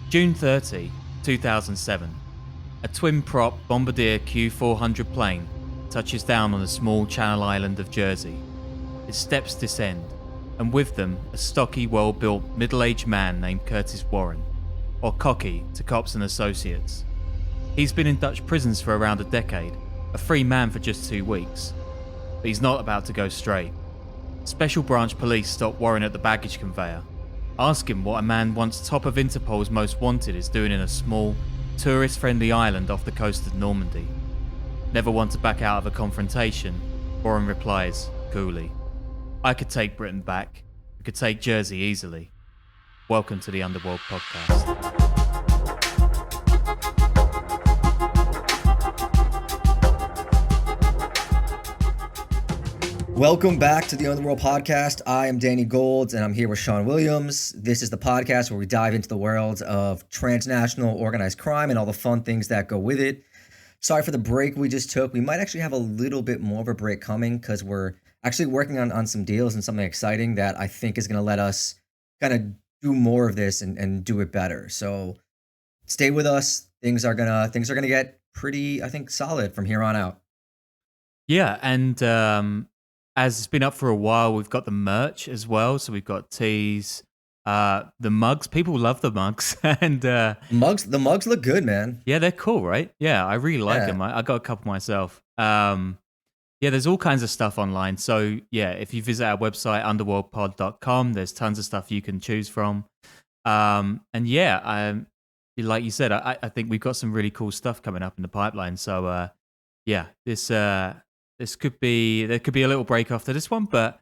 June 30, 2007. A twin-prop Bombardier Q400 plane touches down on the small Channel Island of Jersey. Its steps descend, and with them a stocky, well-built, middle-aged man named Curtis Warren, or Cocky to cops and associates. He's been in Dutch prisons for around a decade, a free man for just 2 weeks. But he's not about to go straight. Special branch police stop Warren at the baggage conveyor, ask him what a man once top of Interpol's most wanted is doing in a small, tourist-friendly island off the coast of Normandy. Never want to back out of a confrontation, Warren replies, coolly, I could take Britain back. I could take Jersey easily. Welcome to the Underworld podcast. Welcome back to the Underworld podcast. I am Danny Golds, and I'm here with Sean Williams. This is the podcast where we dive into the world of transnational organized crime and all the fun things that go with it. Sorry for the break we just took. We might actually have a little bit more of a break coming because we're actually working on some deals and something exciting that I think is going to let us kind of do more of this and do it better. So stay with us. Things are gonna get pretty, I think, solid from here on out. Yeah, and as it's been up for a while, we've got the merch as well. So we've got tees, the mugs. People love the mugs, and the mugs look good, man. Yeah, they're cool, right? Yeah, I really like them. I got a couple myself. Yeah, there's all kinds of stuff online. So yeah, if you visit our website underworldpod.com, there's tons of stuff you can choose from. And yeah, like you said, I think we've got some really cool stuff coming up in the pipeline. So yeah, there could be a little break after this one, but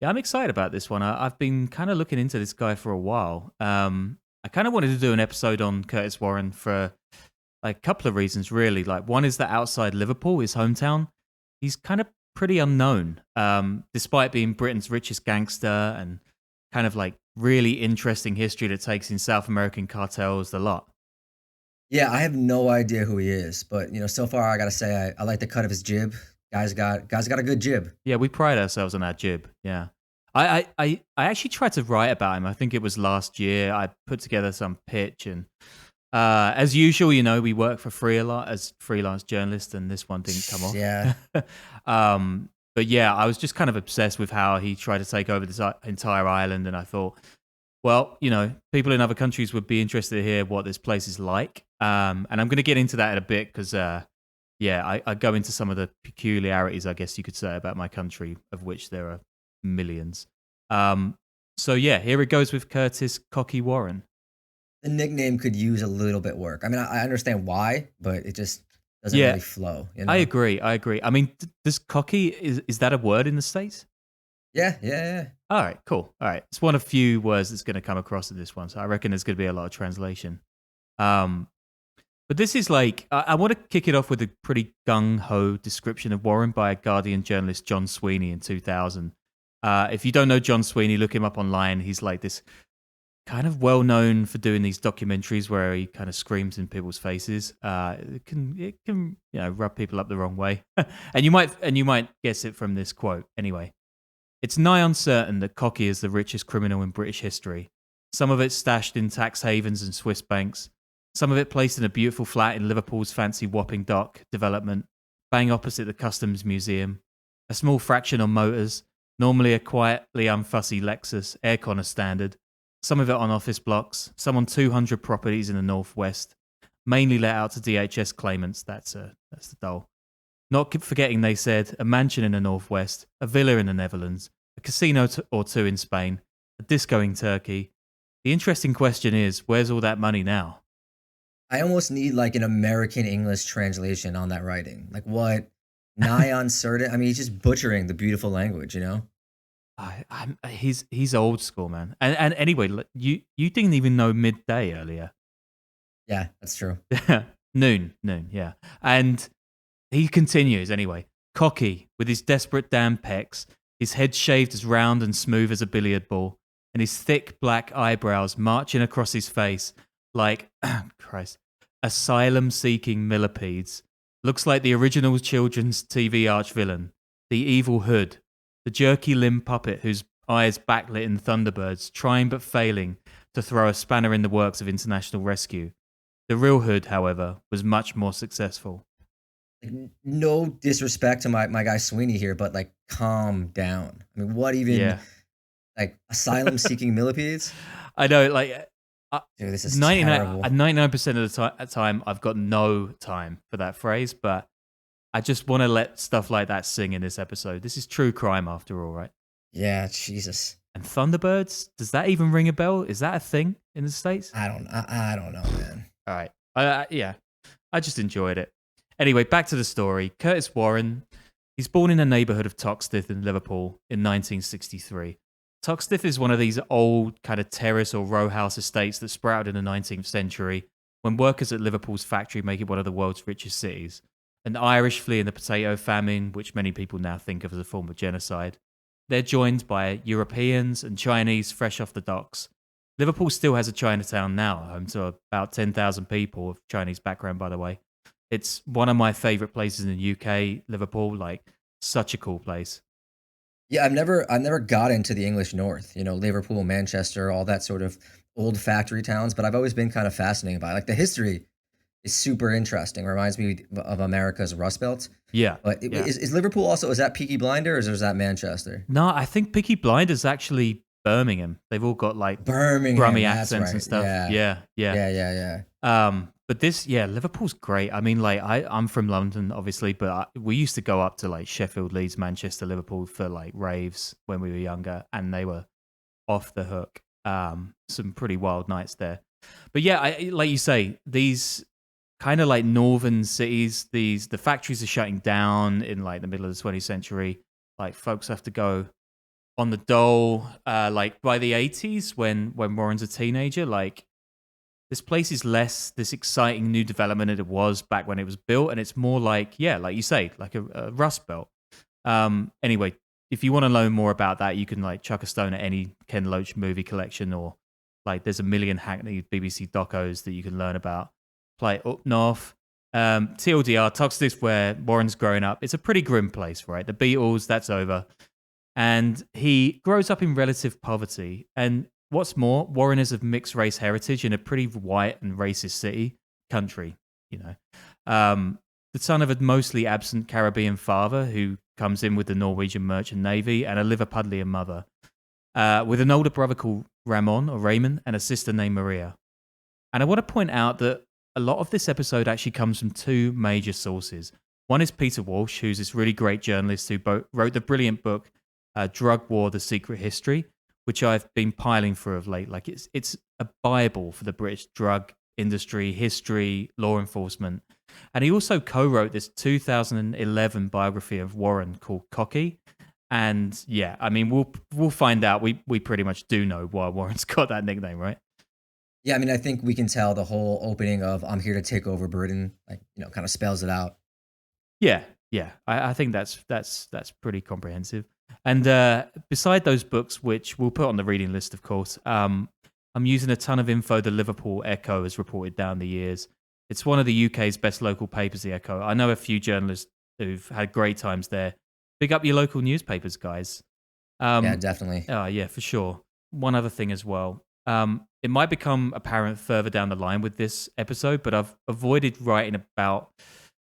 yeah, I'm excited about this one. I've been kind of looking into this guy for a while. I kind of wanted to do an episode on Curtis Warren for like a couple of reasons, really. Like one is that outside Liverpool, his hometown, he's kind of pretty unknown, despite being Britain's richest gangster and kind of like really interesting history that takes in South American cartels a lot. Yeah, I have no idea who he is, but so far I gotta say I like the cut of his jib. Guy's got a good jib. Yeah, we pride ourselves on our jib. Yeah, I actually tried to write about him. I think it was last year. I put together some pitch, and as usual, we work for free a lot as freelance journalists, and this one didn't come off. Yeah. But yeah, I was just kind of obsessed with how he tried to take over this entire island, and I thought, well, people in other countries would be interested to hear what this place is like, and I'm going to get into that in a bit because. Yeah, I go into some of the peculiarities, I guess you could say, about my country, of which there are millions. So yeah, here it goes with Curtis Cocky Warren. The nickname could use a little bit work. I mean, I understand why, but it just doesn't really flow. I agree. I mean, does cocky, is that a word in the States? Yeah. All right, cool. All right. It's one of few words that's going to come across in this one, so I reckon there's going to be a lot of translation. But this is like, I want to kick it off with a pretty gung-ho description of Warren by a Guardian journalist, John Sweeney, in 2000. If you don't know John Sweeney, look him up online. He's like this kind of well-known for doing these documentaries where he kind of screams in people's faces. It can rub people up the wrong way. and you might guess it from this quote. Anyway, it's nigh uncertain that Cocky is the richest criminal in British history. Some of it stashed in tax havens and Swiss banks. Some of it placed in a beautiful flat in Liverpool's fancy Wapping Dock development, bang opposite the Customs Museum. A small fraction on motors, normally a quietly unfussy Lexus, aircon as standard. Some of it on office blocks, some on 200 properties in the northwest, mainly let out to DHS claimants. That's the dole. Not forgetting, they said, a mansion in the northwest, a villa in the Netherlands, a casino or two in Spain, a disco in Turkey. The interesting question is, where's all that money now? I almost need like an American English translation on that writing. Like what? Nigh uncertain. I mean, he's just butchering the beautiful language, He's old school, man. And anyway, you didn't even know midday earlier. Yeah, that's true. Noon, yeah. And he continues anyway. Cocky, with his desperate damn pecs, his head shaved as round and smooth as a billiard ball, and his thick black eyebrows marching across his face like, Christ, asylum-seeking millipedes. Looks like the original children's TV arch-villain, the evil hood, the jerky limb puppet whose eyes backlit in Thunderbirds, trying but failing to throw a spanner in the works of international rescue. The real Hood, however, was much more successful. No disrespect to my guy Sweeney here, but like, calm down. I mean, what even? Yeah. Like asylum seeking millipedes? I know, like, Dude, this is terrible. 99% of the time, I've got no time for that phrase, but I just want to let stuff like that sing in this episode. This is true crime after all, right? Yeah, Jesus. And Thunderbirds, does that even ring a bell? Is that a thing in the States? I don't know, man. All right. Yeah, I just enjoyed it. Anyway, back to the story. Curtis Warren, he's born in the neighborhood of Toxteth in Liverpool in 1963. Toxteth is one of these old kind of terrace or row house estates that sprouted in the 19th century when workers at Liverpool's factory make it one of the world's richest cities. An Irish flee in the potato famine, which many people now think of as a form of genocide. They're joined by Europeans and Chinese fresh off the docks. Liverpool still has a Chinatown now, home to about 10,000 people of Chinese background, by the way. It's one of my favorite places in the UK, Liverpool, like such a cool place. Yeah, I've never got into the English North, Liverpool, Manchester, all that sort of old factory towns, but I've always been kind of fascinated by it. Like the history is super interesting. Reminds me of America's Rust Belt. Yeah. But yeah. Is Liverpool also, is that Peaky Blinders or is that Manchester? No, I think Peaky Blinders actually Birmingham. They've all got like Birmingham, grummy accents and stuff. Yeah. But this, Liverpool's great. I mean, like I'm from London, obviously, but we used to go up to like Sheffield, Leeds, Manchester, Liverpool for like raves when we were younger, and they were off the hook. Some pretty wild nights there. But yeah, like you say, these kind of like northern cities, the factories are shutting down in like the middle of the 20th century. Like folks have to go on the dole. Like by the 80s, when Warren's a teenager, like this place is less this exciting new development as it was back when it was built, and it's more like, like you say, like a Rust Belt. Anyway, if you want to learn more about that, you can like chuck a stone at any Ken Loach movie collection, or like there's a million hackneyed BBC docos that you can learn about. Play up north. TLDR, Toxteth, where Warren's growing up. It's a pretty grim place, right? The Beatles, that's over. And he grows up in relative poverty. And what's more, Warren is of mixed race heritage in a pretty white and racist country, The son of a mostly absent Caribbean father who comes in with the Norwegian Merchant Navy and a Liverpudlian mother, with an older brother called Ramon or Raymond and a sister named Maria. And I want to point out that a lot of this episode actually comes from two major sources. One is Peter Walsh, who's this really great journalist who wrote the brilliant book, Drug War, The Secret History, which I've been piling through of late. Like it's a Bible for the British drug industry, history, law enforcement. And he also co-wrote this 2011 biography of Warren called Cocky. And yeah, I mean, we'll find out. We pretty much do know why Warren's got that nickname, right? Yeah, I mean, I think we can tell the whole opening of "I'm here to take over Britain," like kind of spells it out. Yeah. I think that's pretty comprehensive. And beside those books, which we'll put on the reading list, of course, I'm using a ton of info the Liverpool Echo has reported down the years. It's one of the UK's best local papers, the Echo. I know a few journalists who've had great times there. Big up your local newspapers, guys. Yeah, definitely. Oh, yeah, for sure. One other thing as well. It might become apparent further down the line with this episode, but I've avoided writing about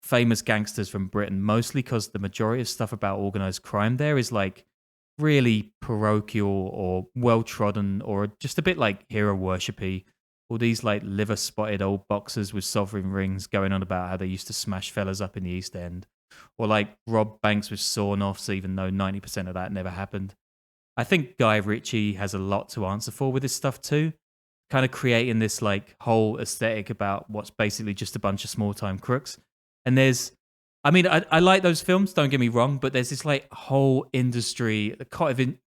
famous gangsters from Britain, mostly because the majority of stuff about organized crime there is like really parochial or well-trodden or just a bit like hero worshipy. All these like liver-spotted old boxers with sovereign rings going on about how they used to smash fellas up in the East End, or like rob banks with sawn-offs, even though 90% of that never happened. I think Guy Ritchie has a lot to answer for with this stuff too, kind of creating this like whole aesthetic about what's basically just a bunch of small-time crooks. And I like those films, don't get me wrong, but there's this like whole industry, the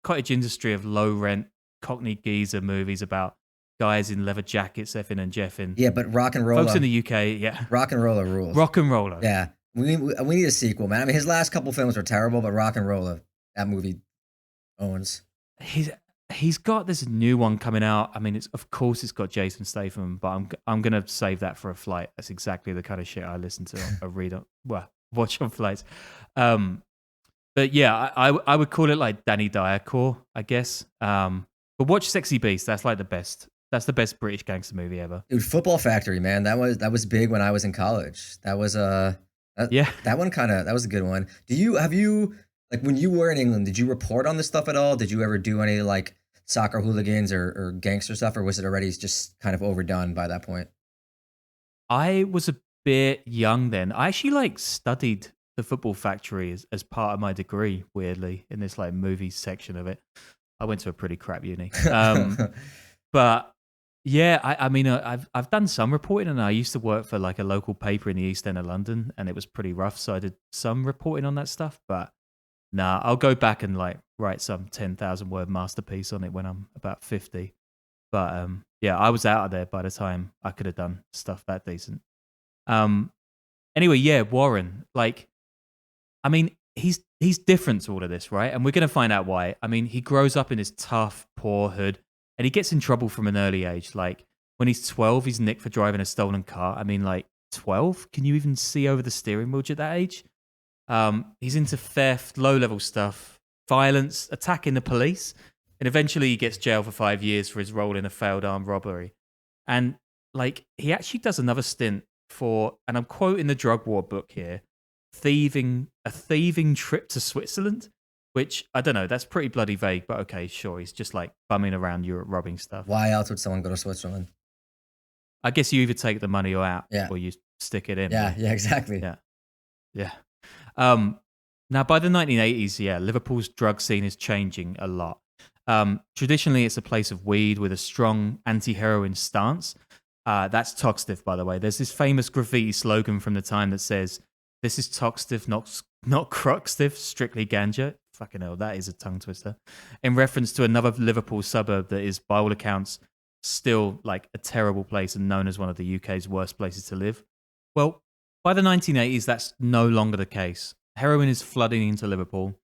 cottage industry of low-rent Cockney geezer movies about guys in leather jackets effing and jeffing. Yeah, but Rock and Roller. Folks in the UK, yeah. Rock and Roller rules. Rock and Roller. Yeah. We need a sequel, man. I mean, his last couple films were terrible, but Rock and Roller, that movie owns. He's got this new one coming out. I mean, of course it's got Jason Statham, but I'm gonna save that for a flight. That's exactly the kind of shit I listen to or read on, watch on flights. But yeah, I would call it like Danny Dyer core, I guess. But watch Sexy Beast. That's like the best. That's the best British gangster movie ever. Dude, Football Factory, man. That was big when I was in college. That was Yeah. that one kind of that was a good one. Have you like when you were in England, did you report on this stuff at all? Did you ever do any like soccer hooligans or gangster stuff, or was it already just kind of overdone by that point? I was a bit young then. I actually like studied the Football Factory as part of my degree, weirdly, in this like movie section of it. I went to a pretty crap uni. But yeah, I mean, I've done some reporting, and I used to work for like a local paper in the East End of London, and it was pretty rough. So I did some reporting on that stuff, but nah, I'll go back and like write some 10,000 word masterpiece on it when I'm about 50. But yeah, I was out of there by the time I could have done stuff that decent. Um, anyway, yeah, Warren, like, I mean, he's different to all of this, right? And we're gonna find out why. I mean, he grows up in this tough, poor hood, and he gets in trouble from an early age. Like when he's 12, he's nicked for driving a stolen car. I mean, like 12? Can you even see over the steering wheel at that age? He's into theft, low-level stuff, violence, attacking the police, and eventually he gets jailed for 5 years for his role in a failed armed robbery. And like he actually does another stint for, and I'm quoting the drug war book here, a thieving trip to Switzerland, which I don't know, that's pretty bloody vague, but okay, sure. He's just like bumming around Europe robbing stuff. Why else would someone go to Switzerland? I guess you either take the money or out, Yeah. or you stick it in. Yeah, exactly. Yeah. Yeah. Now, by the 1980s, yeah, Liverpool's drug scene is changing a lot. Traditionally, it's a place of weed with a strong anti-heroin stance. That's Toxtiff, by the way. There's this famous graffiti slogan from the time that says, "This is Toxtiff, not Croxtiff, strictly ganja." Fucking hell, that is a tongue twister. In reference to another Liverpool suburb that is, by all accounts, still like a terrible place and known as one of the UK's worst places to live. Well, by the 1980s, that's no longer the case. Heroin is flooding into Liverpool,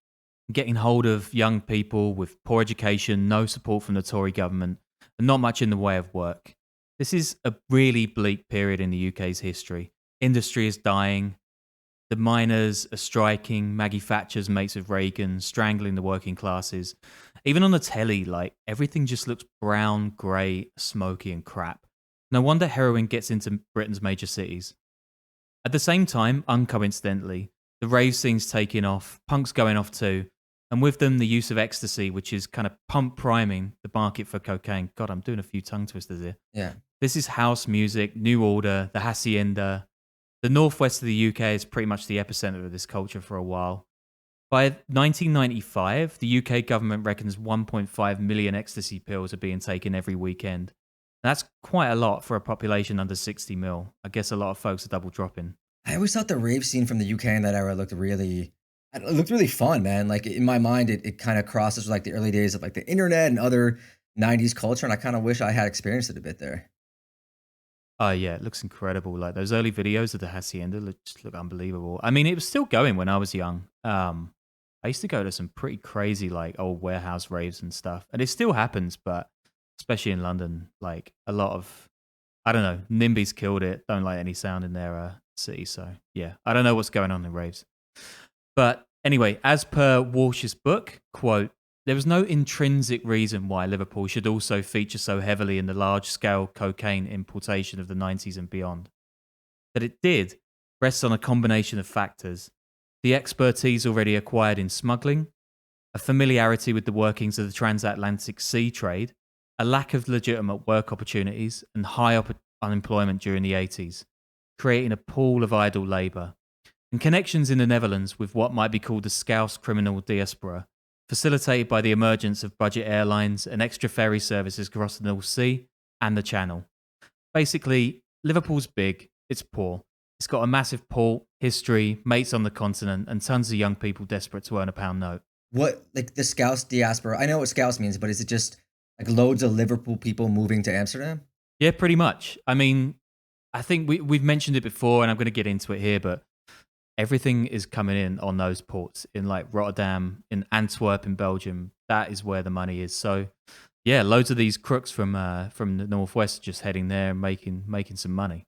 getting hold of young people with poor education, no support from the Tory government, and not much in the way of work. This is a really bleak period in the UK's history. Industry is dying. The miners are striking. Maggie Thatcher's mates with Reagan, strangling the working classes. Even on the telly, like everything just looks brown, grey, smoky, and crap. No wonder heroin gets into Britain's major cities. At the same time, uncoincidentally, the rave scene's taking off, punk's going off too, and with them the use of ecstasy, which is kind of pump priming the market for cocaine. God, I'm doing a few tongue twisters here. Yeah. This is house music, New Order, the Hacienda. The northwest of the UK is pretty much the epicenter of this culture for a while. By 1995, the UK government reckons 1.5 million ecstasy pills are being taken every weekend. That's quite a lot for a population under 60 mil. I guess a lot of folks are double dropping. I always thought the rave scene from the UK in that era looked really fun, man. Like in my mind, it kind of crosses with like the early days of like the internet and other 90s culture. And I kind of wish I had experienced it a bit there. Oh yeah, it looks incredible. Like those early videos of the Hacienda just look unbelievable. I mean, it was still going when I was young. I used to go to some pretty crazy like old warehouse raves and stuff. And it still happens, but especially in London, like a lot of, I don't know, NIMBYs killed it. Don't like any sound in their city. So yeah, I don't know what's going on in raves. But anyway, as per Walsh's book, quote, "There was no intrinsic reason why Liverpool should also feature so heavily in the large-scale cocaine importation of the 90s and beyond. That it did rests on a combination of factors: the expertise already acquired in smuggling, a familiarity with the workings of the transatlantic sea trade, a lack of legitimate work opportunities, and high unemployment during the 80s, creating a pool of idle labour, and connections in the Netherlands with what might be called the Scouse criminal diaspora, facilitated by the emergence of budget airlines and extra ferry services across the North Sea and the Channel. Basically, Liverpool's big, it's poor. It's got a massive port, history, mates on the continent, and tons of young people desperate to earn a pound note." What, like the Scouse diaspora? I know what Scouse means, but is it just like loads of Liverpool people moving to Amsterdam? Yeah, pretty much. I mean, I think we've mentioned it before, and I'm going to get into it here, but everything is coming in on those ports in like Rotterdam, in Antwerp, in Belgium. That is where the money is. So, yeah, loads of these crooks from the northwest just heading there and making some money.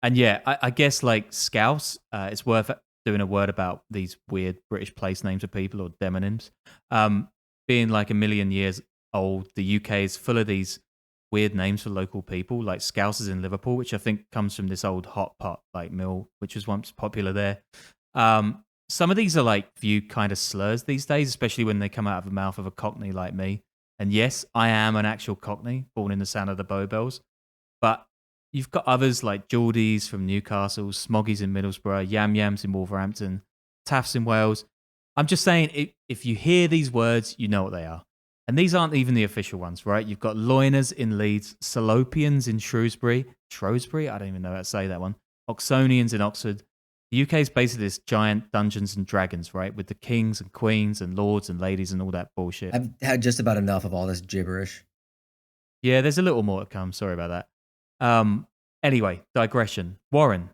And yeah, I guess like Scouse, it's worth doing a word about these weird British place names of people or demonyms. Being like a million years old, the UK is full of these weird names for local people, like Scousers in Liverpool, which I think comes from this old hot pot like mill, which was once popular there. Some of these are like viewed kind of slurs these days, especially when they come out of the mouth of a Cockney like me. And yes, I am an actual Cockney, born in the sound of the Bow Bells. But you've got others like Geordies from Newcastle, Smoggies in Middlesbrough, Yam Yams in Wolverhampton, Taffs in Wales. I'm just saying, if you hear these words, you know what they are. And these aren't even the official ones, right? You've got Loiners in Leeds, Salopians in Shrewsbury, I don't even know how to say that one, Oxonians in Oxford. The UK is basically this giant Dungeons and Dragons, right? With the kings and queens and lords and ladies and all that bullshit. I've had just about enough of all this gibberish. Yeah, there's a little more to come. Sorry about that. Anyway, digression. Warren.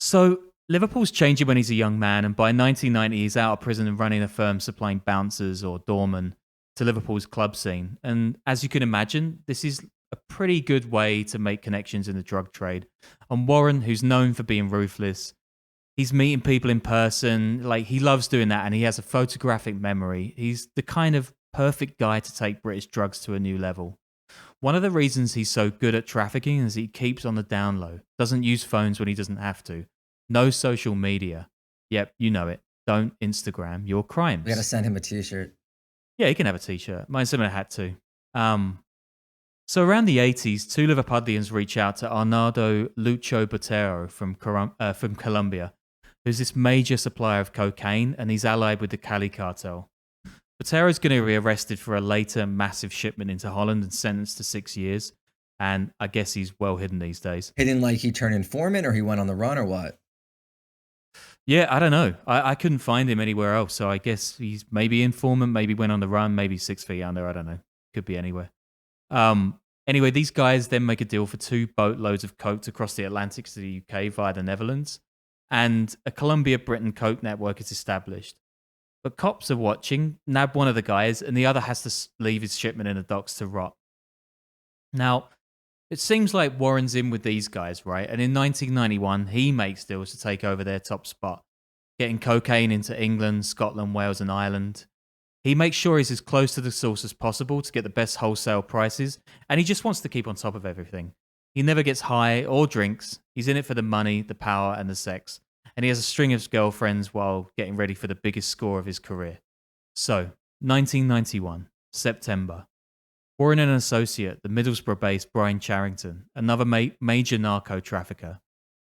So Liverpool's changing when he's a young man, and by 1990 he's out of prison and running a firm supplying bouncers or doormen to Liverpool's club scene. And as you can imagine, this is a pretty good way to make connections in the drug trade. And Warren, who's known for being ruthless, he's meeting people in person. Like, he loves doing that, and he has a photographic memory. He's the kind of perfect guy to take British drugs to a new level. One of the reasons he's so good at trafficking is he keeps on the down low, doesn't use phones when he doesn't have to, no social media. Yep, you know it. Don't Instagram your crimes. We got to send him a t-shirt. Yeah, he can have a t-shirt. Might send him a hat too. So around the 80s, two Liverpudlians reach out to Arnaldo Lucho Botero from Colombia, who's this major supplier of cocaine, and he's allied with the Cali cartel. Botero's going to be arrested for a later massive shipment into Holland and sentenced to 6 years. And I guess he's well hidden these days. Hidden like he turned informant or he went on the run or what? Yeah, I don't know. I couldn't find him anywhere else. So I guess he's maybe informant, maybe went on the run, maybe 6 feet under. I don't know. Could be anywhere. Anyway, these guys then make a deal for 2 boatloads of coke to cross the Atlantic to the UK via the Netherlands. And a Colombia-Britain coke network is established. But cops are watching, nab one of the guys, and the other has to leave his shipment in the docks to rot. Now, it seems like Warren's in with these guys, right? And in 1991, he makes deals to take over their top spot, getting cocaine into England, Scotland, Wales, and Ireland. He makes sure he's as close to the source as possible to get the best wholesale prices, and he just wants to keep on top of everything. He never gets high or drinks. He's in it for the money, the power, and the sex. And he has a string of girlfriends while getting ready for the biggest score of his career. So, 1991, September. Warren and an associate, the Middlesbrough-based Brian Charrington, another major narco trafficker.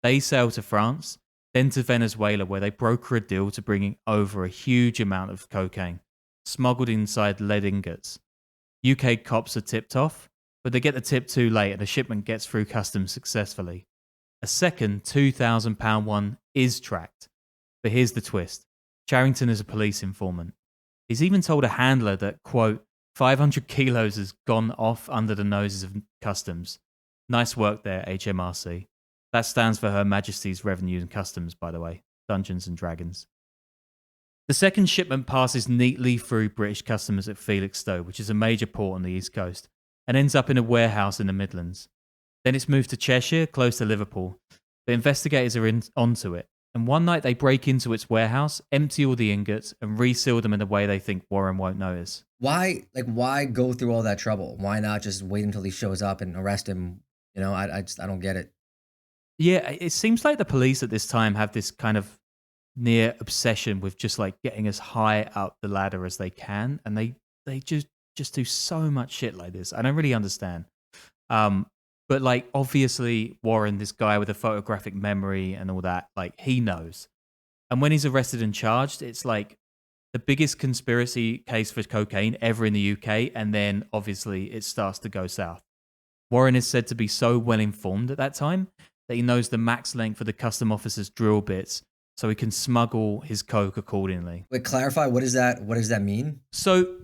They sail to France, then to Venezuela, where they broker a deal to bring over a huge amount of cocaine, smuggled inside lead ingots. UK cops are tipped off, but they get the tip too late and the shipment gets through customs successfully. A second £2,000 one is tracked. But here's the twist. Charrington is a police informant. He's even told a handler that, quote, 500 kilos has gone off under the noses of customs. Nice work there, HMRC. That stands for Her Majesty's Revenue and Customs, by the way. Dungeons and Dragons. The second shipment passes neatly through British customs at Felixstowe, which is a major port on the East Coast, and ends up in a warehouse in the Midlands. Then it's moved to Cheshire, close to Liverpool. The investigators are onto it, and one night they break into its warehouse, empty all the ingots, and reseal them in a way they think Warren won't notice. Why go through all that trouble? Why not just wait until he shows up and arrest him? You know, I don't get it. Yeah, it seems like the police at this time have this kind of near obsession with just like getting as high up the ladder as they can, and they just do so much shit like this. I don't really understand. But like, obviously, Warren, this guy with a photographic memory and all that, like, he knows. And when he's arrested and charged, it's like the biggest conspiracy case for cocaine ever in the UK. And then obviously it starts to go south. Warren is said to be so well informed at that time that he knows the max length for the custom officer's drill bits, so he can smuggle his coke accordingly. Wait, clarify, what does that mean? So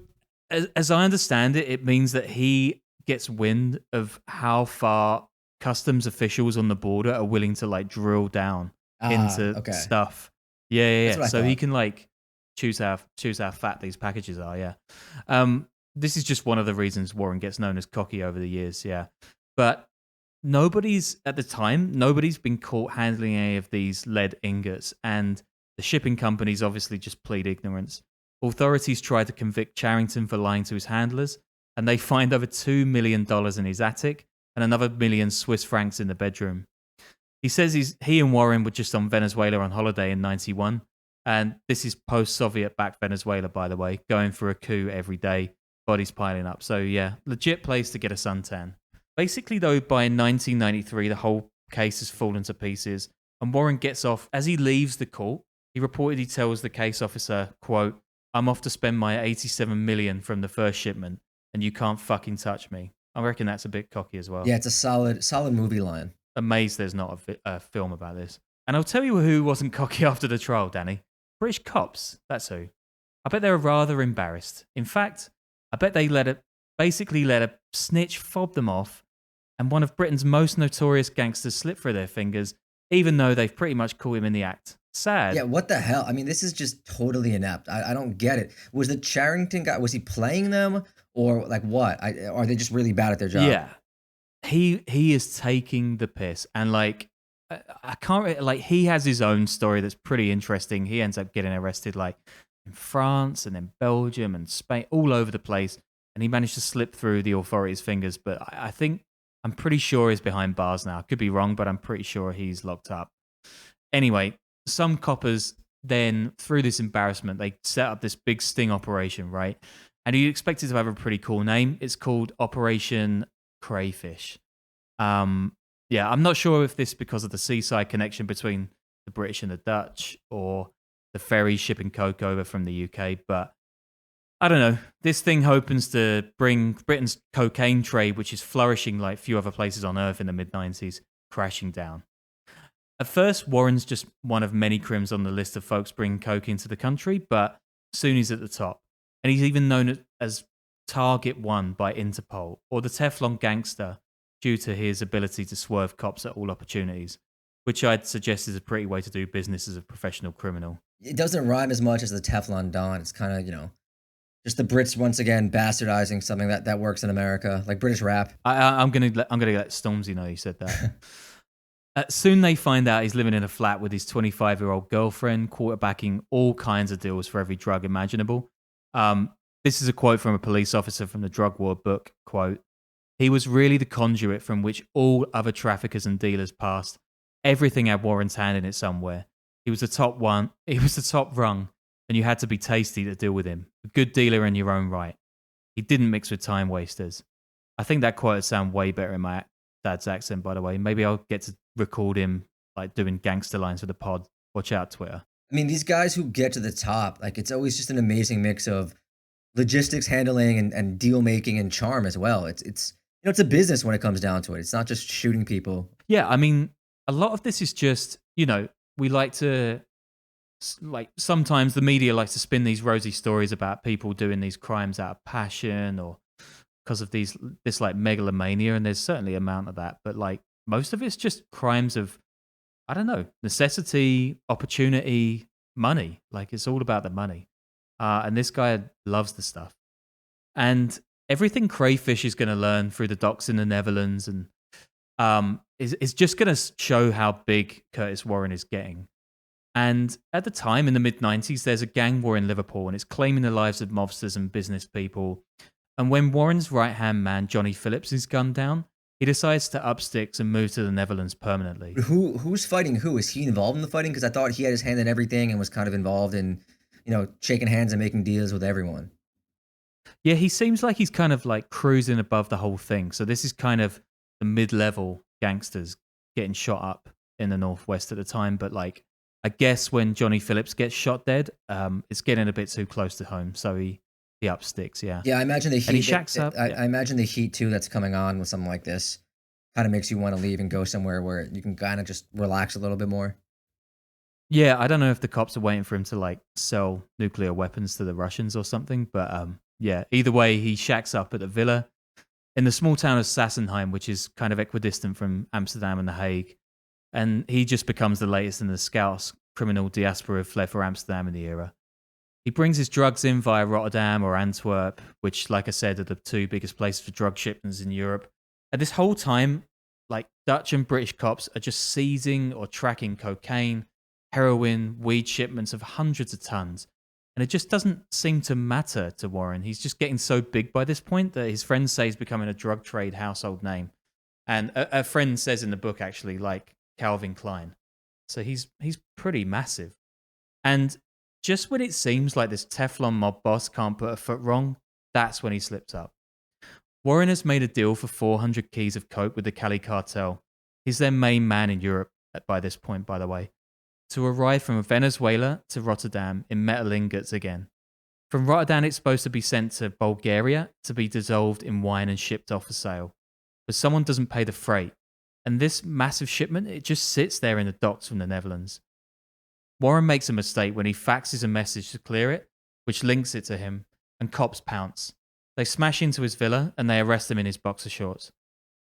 as I understand it, it means that he gets wind of how far customs officials on the border are willing to like drill down into stuff. Yeah. So he can like choose how fat these packages are. Yeah. This is just one of the reasons Warren gets known as cocky over the years. Yeah. But nobody's been caught handling any of these lead ingots, and the shipping companies obviously just plead ignorance. Authorities try to convict Charrington for lying to his handlers, and they find over $2 million in his attic and another million Swiss francs in the bedroom. He says he and Warren were just on Venezuela on holiday in 91, and this is post-Soviet-backed Venezuela, by the way, going for a coup every day, bodies piling up. So yeah, legit place to get a suntan. Basically, though, by 1993, the whole case has fallen to pieces, and Warren gets off. As he leaves the court, he reportedly tells the case officer, quote, "I'm off to spend my 87 million from the first shipment, and you can't fucking touch me." I reckon that's a bit cocky as well. Yeah, it's a solid movie line. Amazed there's not a film about this. And I'll tell you who wasn't cocky after the trial, Danny. British cops, that's who. I bet they were rather embarrassed. In fact, I bet they let a snitch fob them off, and one of Britain's most notorious gangsters slip through their fingers, even though they've pretty much caught him in the act. Sad. Yeah, what the hell? I mean, this is just totally inept. I don't get it. Was the Charrington guy, was he playing them? Or like what? Are they just really bad at their job? Yeah. He is taking the piss. And like, I can't, like, he has his own story that's pretty interesting. He ends up getting arrested like in France and then Belgium and Spain, all over the place. And he managed to slip through the authorities' fingers. But I'm pretty sure he's behind bars now. I could be wrong, but I'm pretty sure he's locked up. Anyway, some coppers then, through this embarrassment, they set up this big sting operation, right? And you expect it to have a pretty cool name. It's called Operation Crayfish. Yeah, I'm not sure if this is because of the seaside connection between the British and the Dutch, or the ferry shipping coke over from the UK, but I don't know. This thing hopes to bring Britain's cocaine trade, which is flourishing like few other places on Earth in the mid-90s, crashing down. At first, Warren's just one of many crims on the list of folks bringing coke into the country, but soon he's at the top. And he's even known as Target 1 by Interpol, or the Teflon Gangster, due to his ability to swerve cops at all opportunities, which I'd suggest is a pretty way to do business as a professional criminal. It doesn't rhyme as much as the Teflon Don. It's kind of, just the Brits once again bastardizing something that works in America, like British rap. I'm gonna let Stormzy know you said that. Soon they find out he's living in a flat with his 25-year-old girlfriend, quarterbacking all kinds of deals for every drug imaginable. This is a quote from a police officer from the Drug War book, quote, "He was really the conduit from which all other traffickers and dealers passed. Everything had Warren's hand in it somewhere. He was the top rung, and you had to be tasty to deal with him. A good dealer in your own right. He didn't mix with time wasters." I think that quote would sound way better in my dad's accent, by the way. Maybe I'll get to record him like doing gangster lines for the pod. Watch out, Twitter. I mean, these guys who get to the top, like, it's always just an amazing mix of logistics handling and deal making and charm as well. It's a business when it comes down to it. It's not just shooting people. Yeah, I mean, a lot of this is just, we like to, like, sometimes the media likes to spin these rosy stories about people doing these crimes out of passion or because of this like megalomania, and there's certainly an amount of that, but like most of it's just crimes of, I don't know, necessity, opportunity, money. Like, it's all about the money. And this guy loves the stuff. And everything Crayfish is going to learn through the docks in the Netherlands and is just going to show how big Curtis Warren is getting. And at the time, in the mid-90s, there's a gang war in Liverpool, and it's claiming the lives of mobsters and business people. And when Warren's right-hand man, Johnny Phillips, is gunned down, he decides to up sticks and move to the Netherlands permanently. Who's fighting who? Is he involved in the fighting? Because I thought he had his hand in everything and was kind of involved in, shaking hands and making deals with everyone. Yeah, he seems like he's kind of like cruising above the whole thing. So this is kind of the mid-level gangsters getting shot up in the Northwest at the time. But like, I guess when Johnny Phillips gets shot dead, it's getting a bit too close to home. So he up sticks, yeah. Yeah, I imagine the heat. And he shacks up. I imagine the heat too that's coming on with something like this kind of makes you want to leave and go somewhere where you can kind of just relax a little bit more. Yeah, I don't know if the cops are waiting for him to like sell nuclear weapons to the Russians or something, but yeah, either way, he shacks up at a villa in the small town of Sassenheim, which is kind of equidistant from Amsterdam and The Hague. And he just becomes the latest in the Scouse criminal diaspora who fled for Amsterdam in the era. He brings his drugs in via Rotterdam or Antwerp, which, like I said, are the two biggest places for drug shipments in Europe. At this whole time, like, Dutch and British cops are just seizing or tracking cocaine, heroin, weed shipments of hundreds of tons. And it just doesn't seem to matter to Warren. He's just getting so big by this point that his friends say he's becoming a drug trade household name. And a friend says in the book, actually, like Calvin Klein. So he's pretty massive. And just when it seems like this Teflon mob boss can't put a foot wrong, that's when he slips up. Warren has made a deal for 400 keys of coke with the Cali cartel. He's their main man in Europe by this point, by the way, to arrive from Venezuela to Rotterdam in metal ingots again. From Rotterdam, it's supposed to be sent to Bulgaria to be dissolved in wine and shipped off for sale. But someone doesn't pay the freight. And this massive shipment, it just sits there in the docks from the Netherlands. Warren makes a mistake when he faxes a message to clear it, which links it to him, and cops pounce. They smash into his villa and they arrest him in his boxer shorts.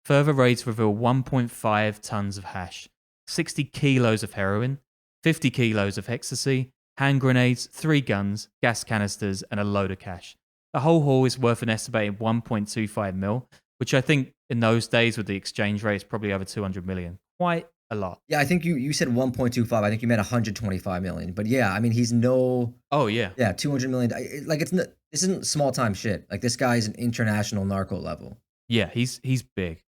Further raids reveal 1.5 tons of hash, 60 kilos of heroin, 50 kilos of ecstasy, hand grenades, 3 guns, gas canisters, and a load of cash. The whole haul is worth an estimated 1.25 mil, which I think in those days with the exchange rate is probably over 200 million. Quite a lot. Yeah, I think you said 1.25. I think you meant 125 million. But yeah, I mean, he's no. Oh yeah. Yeah, 200 million. Like it's not. This isn't small time shit. Like this guy is an international narco level. Yeah, he's big.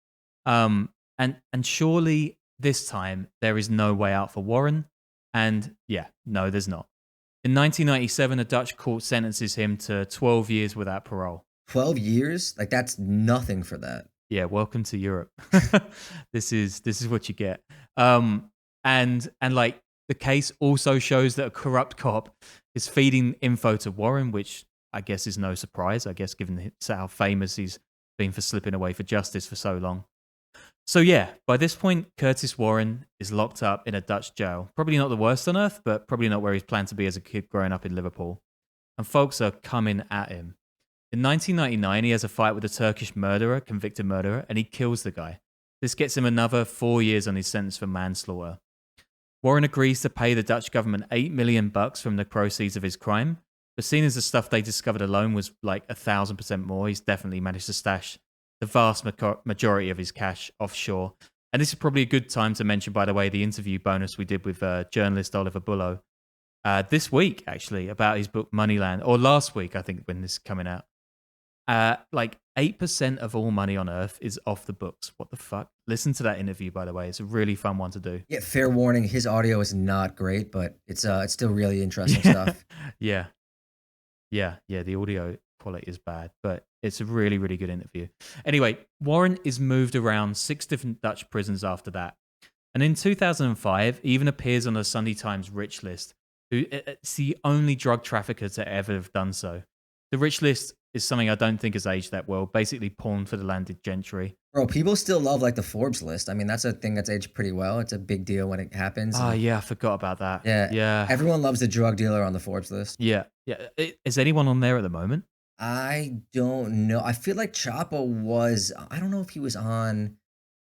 And surely this time there is no way out for Warren. And yeah, no, there's not. In 1997, a Dutch court sentences him to 12 years without parole. 12 years? Like that's nothing for that. Yeah, welcome to Europe. This is what you get. And like the case also shows that a corrupt cop is feeding info to Warren, which I guess is no surprise, I guess, given how famous he's been for slipping away for justice for so long. So yeah, by this point, Curtis Warren is locked up in a Dutch jail. Probably not the worst on earth, but probably not where he's planned to be as a kid growing up in Liverpool. And folks are coming at him. In 1999, he has a fight with a Turkish convicted murderer, and he kills the guy. This gets him another 4 years on his sentence for manslaughter. Warren agrees to pay the Dutch government $8 million from the proceeds of his crime, but seeing as the stuff they discovered alone was like 1,000% more, he's definitely managed to stash the vast majority of his cash offshore. And this is probably a good time to mention, by the way, the interview bonus we did with journalist Oliver Bullough this week, actually, about his book Moneyland, or last week, I think, when this is coming out. Like 8% of all money on earth is off the books. What the fuck? Listen to that interview, by the way. It's a really fun one to do. Yeah, fair warning. His audio is not great, but it's still really interesting stuff. Yeah. The audio quality is bad, but it's a really, really good interview. Anyway, Warren is moved around 6 different Dutch prisons after that. And in 2005, he even appears on the Sunday Times Rich List. It's the only drug trafficker to ever have done so. The Rich List is something I don't think has aged that well. Basically porn for the landed gentry. Bro, people still love like the Forbes list. I mean, that's a thing that's aged pretty well. It's a big deal when it happens. Oh, yeah, I forgot about that. Yeah. Everyone loves the drug dealer on the Forbes list. Yeah. Is anyone on there at the moment? I don't know. I feel like Chapo was. I don't know if he was on.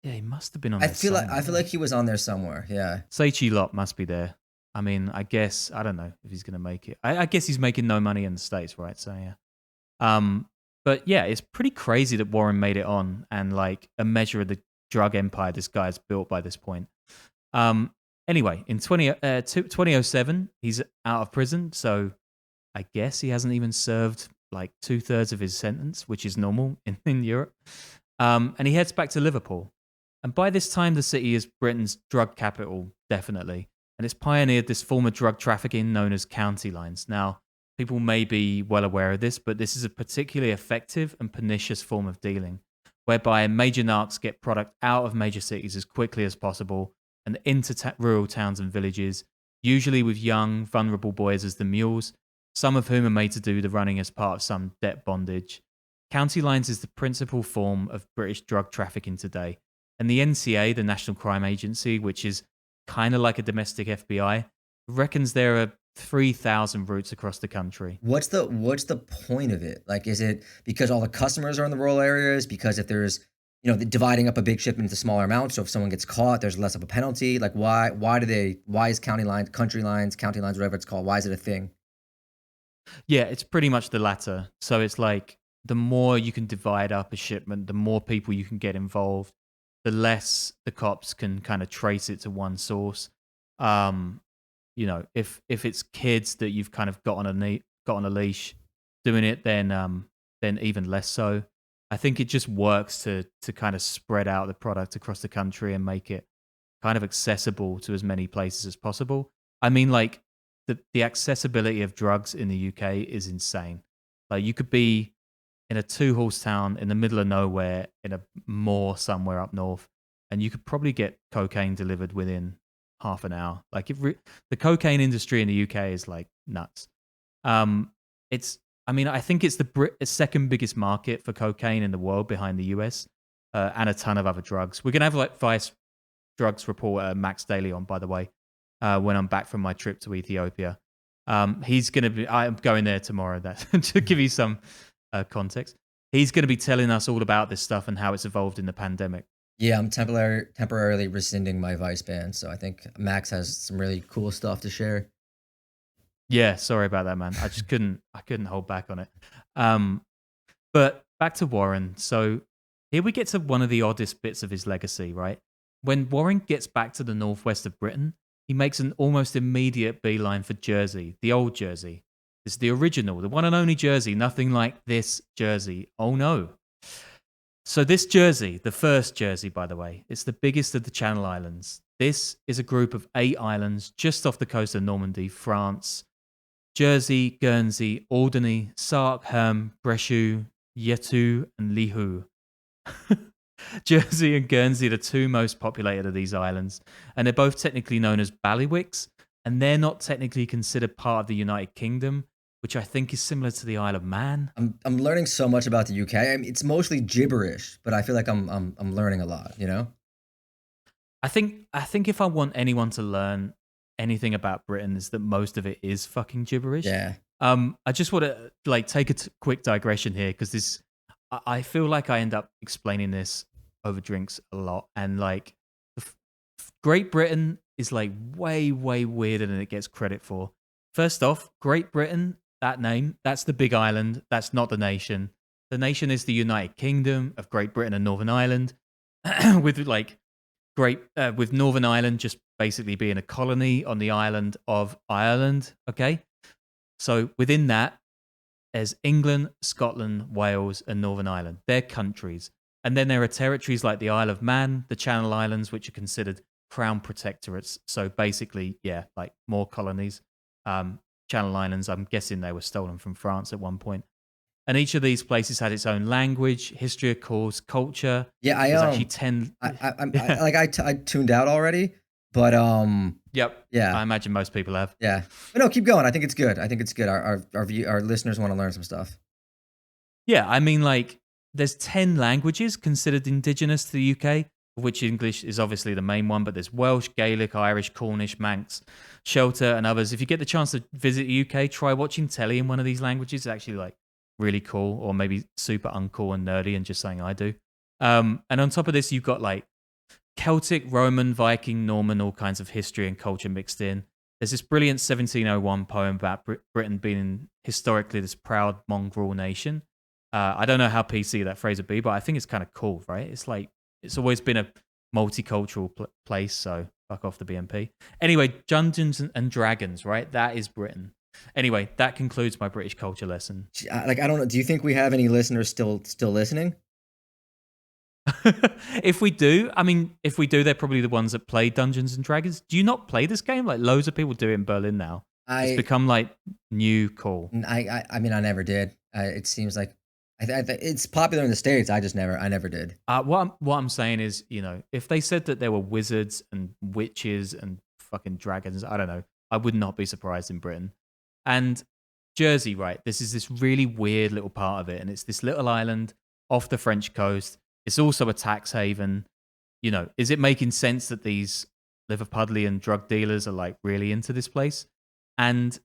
Yeah, he must have been on there. I feel like he was on there somewhere. Yeah. Seichi Lot must be there. I mean, I guess I don't know if he's gonna make it. I guess he's making no money in the States, right? So yeah. But yeah, it's pretty crazy that Warren made it on, and like a measure of the drug empire this guy's built by this point. Anyway, in 2007, he's out of prison, so I guess he hasn't even served like 2/3 of his sentence, which is normal in Europe. And he heads back to Liverpool. And by this time, the city is Britain's drug capital, definitely. And it's pioneered this form of drug trafficking known as county lines. Now, people may be well aware of this, but this is a particularly effective and pernicious form of dealing, whereby major narcs get product out of major cities as quickly as possible and into rural towns and villages, usually with young, vulnerable boys as the mules, some of whom are made to do the running as part of some debt bondage. County lines is the principal form of British drug trafficking today. And the NCA, the National Crime Agency, which is kind of like a domestic FBI, reckons there are 3,000 routes across the country. What's the point of it? Like, is it because all the customers are in the rural areas? Because if there's, dividing up a big shipment into smaller amounts, so if someone gets caught, there's less of a penalty. Like, why is county lines, country lines, whatever it's called, why is it a thing? Yeah, it's pretty much the latter. So it's like the more you can divide up a shipment, the more people you can get involved. the less the cops can kind of trace it to one source. Um, if it's kids that you've kind of got on a leash doing it, then even less so. I think it just works to kind of spread out the product across the country and make it kind of accessible to as many places as possible. I mean, like the accessibility of drugs in the UK is insane. Like you could be in a 2-horse town in the middle of nowhere in a moor somewhere up north, and you could probably get cocaine delivered within half an hour. Like the cocaine industry in the UK is like nuts. It's I mean, I think it's the second biggest market for cocaine in the world behind the US, and a ton of other drugs. We're gonna have like Vice drugs reporter Max Daly on, by the way, when I'm back from my trip to Ethiopia. He's gonna be. I'm going there tomorrow. That to give you some context. He's going to be telling us all about this stuff and how it's evolved in the pandemic. Yeah, I'm temporarily rescinding my Vice ban, so I think Max has some really cool stuff to share. Yeah, sorry about that, man. I just couldn't hold back on it. But back to Warren. So here we get to one of the oddest bits of his legacy, right? When Warren gets back to the northwest of Britain, he makes an almost immediate beeline for Jersey, the old Jersey. It's the original, the one and only Jersey, nothing like this Jersey. Oh no. So this Jersey, the first Jersey, by the way, it's the biggest of the Channel Islands. This is a group of 8 islands just off the coast of Normandy, France. Jersey, Guernsey, Alderney, Sark, Herm, Breshoo, Yetu, and Lihu. Jersey and Guernsey are the 2 most populated of these islands, and they're both technically known as bailiwicks, and they're not technically considered part of the United Kingdom, which I think is similar to the Isle of Man. I'm learning so much about the UK. I mean, it's mostly gibberish, but I feel like I'm learning a lot. You know. I think if I want anyone to learn anything about Britain, is that most of it is fucking gibberish. Yeah. I just want to like take a quick digression here because I feel like I end up explaining this over drinks a lot, and like Great Britain is like way weirder than it gets credit for. First off, Great Britain, that name, that's the big island. That's not the nation. The nation is the United Kingdom of Great Britain and Northern Ireland, with like with Northern Ireland just basically being a colony on the island of Ireland. Okay, so within that, there's England, Scotland, Wales, and Northern Ireland. They're countries, and then there are territories like the Isle of Man, the Channel Islands, which are considered crown protectorates. So basically, yeah, like more colonies. Channel Islands, I'm guessing they were stolen from France at one point. And each of these places had its own language, history, of course, culture. Yeah, There's actually 10. I tuned out already, but Yep. yeah, I imagine most people have. yeah. But no, keep going. I think it's good. Our listeners want to learn some stuff. Yeah, I mean, like, there's 10 languages considered indigenous to the UK, of which English is obviously the main one, but there's Welsh, Gaelic, Irish, Cornish, Manx, Shelter, and others. If you get the chance to visit the UK, try watching telly in one of these languages. It's actually like really cool, or maybe super uncool and nerdy and just saying I do. And on top of this, you've got like Celtic, Roman, Viking, Norman, all kinds of history and culture mixed in. There's this brilliant 1701 poem about Britain being historically this proud mongrel nation. I don't know how PC that phrase would be, but I think it's kind of cool, right? It's like, it's always been a multicultural place, so fuck off the BNP. Anyway, Dungeons and Dragons, right? That is Britain. Anyway, that concludes my British culture lesson. Like, I don't know. Do you think we have any listeners still listening? If we do, they're probably the ones that play Dungeons and Dragons. Do you not play this game? Like, loads of people do it in Berlin now. It's become like new cool. I mean, I never did. It seems like it's popular in the States. I never did. What I'm saying is, you know, if they said that there were wizards and witches and fucking dragons, I don't know, I would not be surprised in Britain. And Jersey, right? This is this really weird little part of it, and it's this little island off the French coast. It's also a tax haven. You know, is it making sense that these Liverpudlian drug dealers are like really into this place? And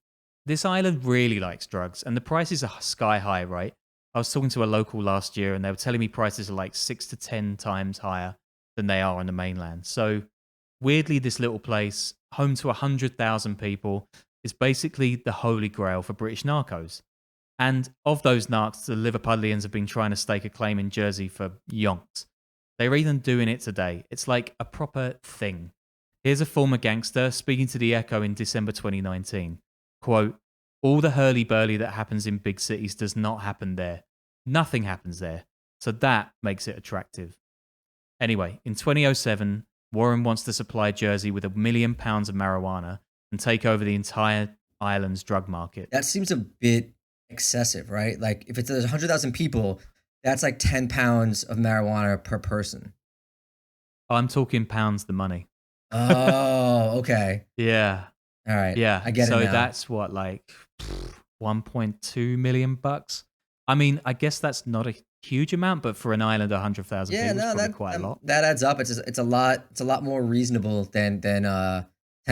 this island really likes drugs, and the prices are sky high, right? I was talking to a local last year, and they were telling me prices are like 6 to 10 times higher than they are on the mainland. So weirdly, this little place, home to 100,000 people, is basically the holy grail for British narcos. And of those narcs, the Liverpudlians have been trying to stake a claim in Jersey for yonks. They're even doing it today. It's like a proper thing. Here's a former gangster speaking to The Echo in December 2019. Quote, all the hurly-burly that happens in big cities does not happen there. Nothing happens there. So that makes it attractive. Anyway, in 2007, Warren wants to supply Jersey with £1 million of marijuana and take over the entire island's drug market. That seems a bit excessive, right? Like if there's 100,000 people, that's like 10 pounds of marijuana per person. I'm talking pounds the money. Oh, okay. Yeah. All right. Yeah. I get it now. So that's what, like $1.2 million? I mean, I guess that's not a huge amount, but for an island of 100,000 people, it's probably quite a lot. That adds up. It's a lot. It's a lot more reasonable than 10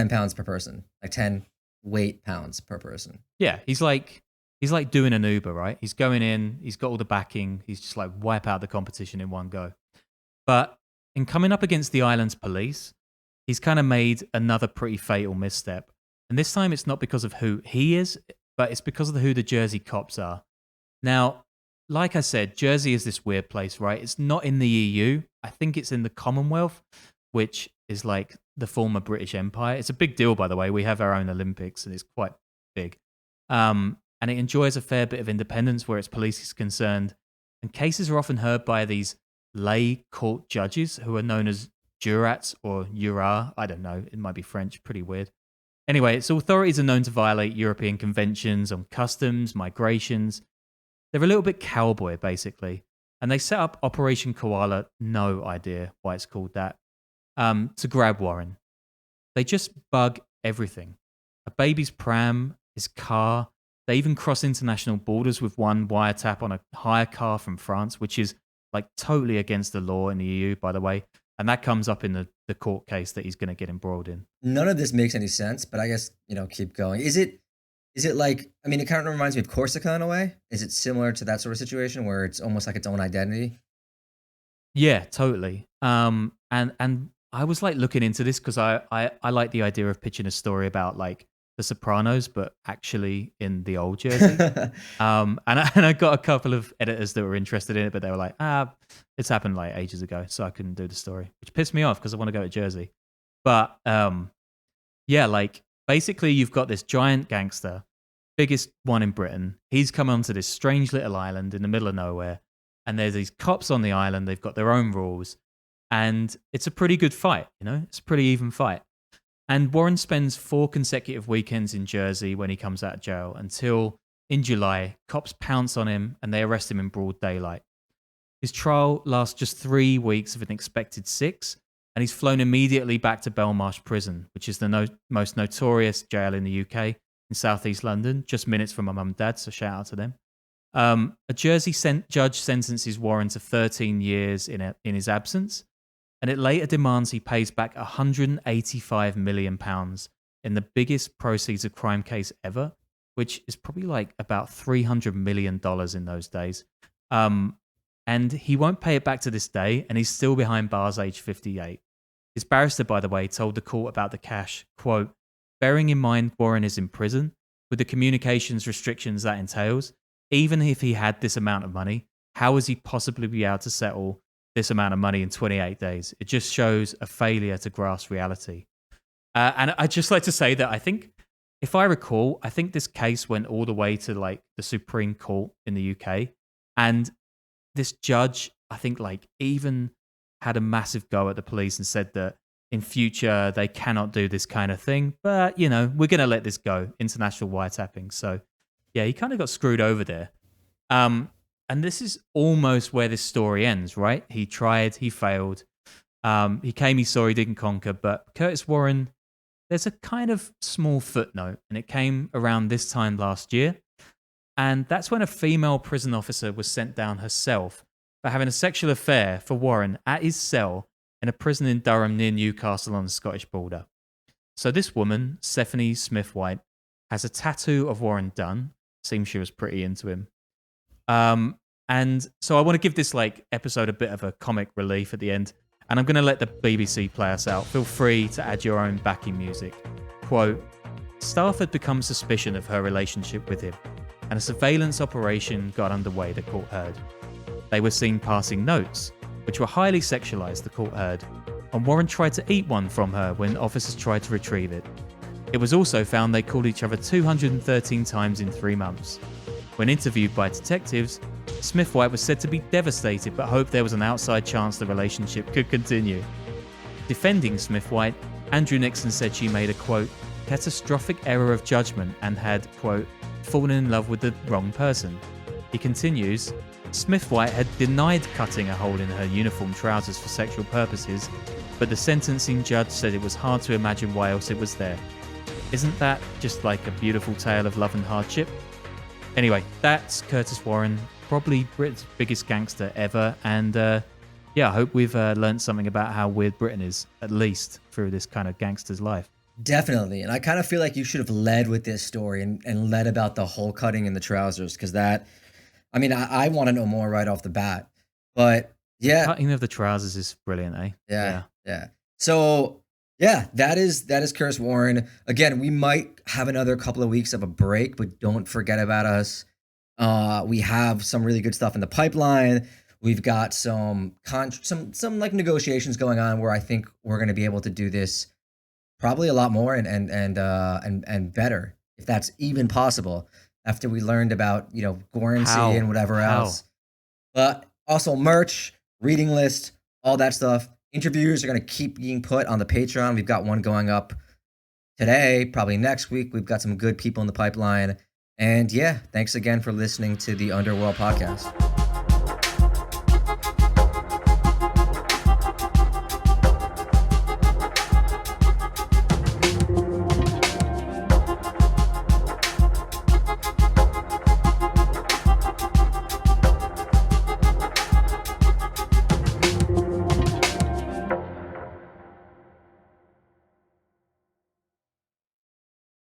pounds per person, like 10 weight pounds per person. Yeah, he's like doing an Uber, right? He's going in, he's got all the backing, he's just like wipe out the competition in one go. But in coming up against the island's police, he's kind of made another pretty fatal misstep. And this time it's not because of who he is, but it's because of who the Jersey cops are. Now, like I said, Jersey is this weird place, right? It's not in the EU. I think it's in the Commonwealth, which is like the former British Empire. It's a big deal, by the way. We have our own Olympics, and it's quite big. And it enjoys a fair bit of independence where its police is concerned. And cases are often heard by these lay court judges who are known as jurats or jurats. I don't know. It might be French. Pretty weird. Anyway, its authorities are known to violate European conventions on customs, migrations. They're a little bit cowboy, basically. And they set up Operation Koala, no idea why it's called that, to grab Warren. They just bug everything. A baby's pram, his car. They even cross international borders with one wiretap on a hire car from France, which is like totally against the law in the EU, by the way. And that comes up in the court case that he's going to get embroiled in. None of this makes any sense, but I guess, keep going. Is it like, I mean, it kind of reminds me of Corsica in a way. Is it similar to that sort of situation where it's almost like its own identity? Yeah, totally. And I was like looking into this because I like the idea of pitching a story about like The Sopranos, but actually in the old Jersey. And I got a couple of editors that were interested in it, but they were like, it's happened like ages ago, so I couldn't do the story, which pissed me off because I want to go to Jersey. But yeah, like basically you've got this giant gangster, biggest one in Britain. He's come onto this strange little island in the middle of nowhere, and there's these cops on the island. They've got their own rules, and it's a pretty good fight. It's a pretty even fight. And Warren spends 4 consecutive weekends in Jersey when he comes out of jail until in July, cops pounce on him and they arrest him in broad daylight. His trial lasts just 3 weeks of an expected 6, and he's flown immediately back to Belmarsh Prison, which is the most notorious jail in the UK in southeast London, just minutes from my mum and dad, so shout out to them. A Jersey judge sentences Warren to 13 years in his absence, and it later demands he pays back £185 million in the biggest proceeds of crime case ever, which is probably like about $300 million in those days. And he won't pay it back to this day, and he's still behind bars age 58. His barrister, by the way, told the court about the cash, quote, bearing in mind Warren is in prison, with the communications restrictions that entails, even if he had this amount of money, how is he possibly be able to settle this amount of money in 28 days? It just shows a failure to grasp reality. And I'd just like to say that I think, if I recall, I think this case went all the way to like the Supreme Court in the UK. And this judge, I think like even had a massive go at the police and said that in future they cannot do this kind of thing. But, we're going to let this go, international wiretapping. So yeah, he kind of got screwed over there. And this is almost where this story ends, right? He tried, he failed. He came, he saw, he didn't conquer. But Curtis Warren, there's a kind of small footnote, and it came around this time last year. And that's when a female prison officer was sent down herself for having a sexual affair for Warren at his cell in a prison in Durham near Newcastle on the Scottish border. So this woman, Stephanie Smith-White, has a tattoo of Warren done. Seems she was pretty into him. And so I want to give this like episode a bit of a comic relief at the end, and I'm going to let the BBC play us out. Feel free to add your own backing music. Quote, staff had become suspicious of her relationship with him, and a surveillance operation got underway, the court heard. They were seen passing notes, which were highly sexualized, the court heard, and Warren tried to eat one from her when officers tried to retrieve it. It was also found they called each other 213 times in 3 months. When interviewed by detectives, Smith-White was said to be devastated but hoped there was an outside chance the relationship could continue. Defending Smith-White, Andrew Nixon said she made a, quote, catastrophic error of judgment and had, quote, fallen in love with the wrong person. He continues, Smith-White had denied cutting a hole in her uniform trousers for sexual purposes, but the sentencing judge said it was hard to imagine why else it was there. Isn't that just like a beautiful tale of love and hardship? Anyway, that's Curtis Warren, probably Britain's biggest gangster ever, and I hope we've learned something about how weird Britain is, at least through this kind of gangster's life. Definitely. And I kind of feel like you should have led with this story and led about the hole cutting in the trousers, because I want to know more right off the bat. But yeah. Cutting of the trousers is brilliant, eh? Yeah. So that is Curtis Warren. Again, we might have another couple of weeks of a break, but don't forget about us. We have some really good stuff in the pipeline. We've got some like negotiations going on where I think we're going to be able to do this probably a lot more and better, if that's even possible, after we learned about, Gorency and whatever else. But also merch, reading list, all that stuff. Interviews are going to keep being put on the Patreon. We've got one going up today, probably next week. We've got some good people in the pipeline. And yeah, thanks again for listening to the Underworld podcast.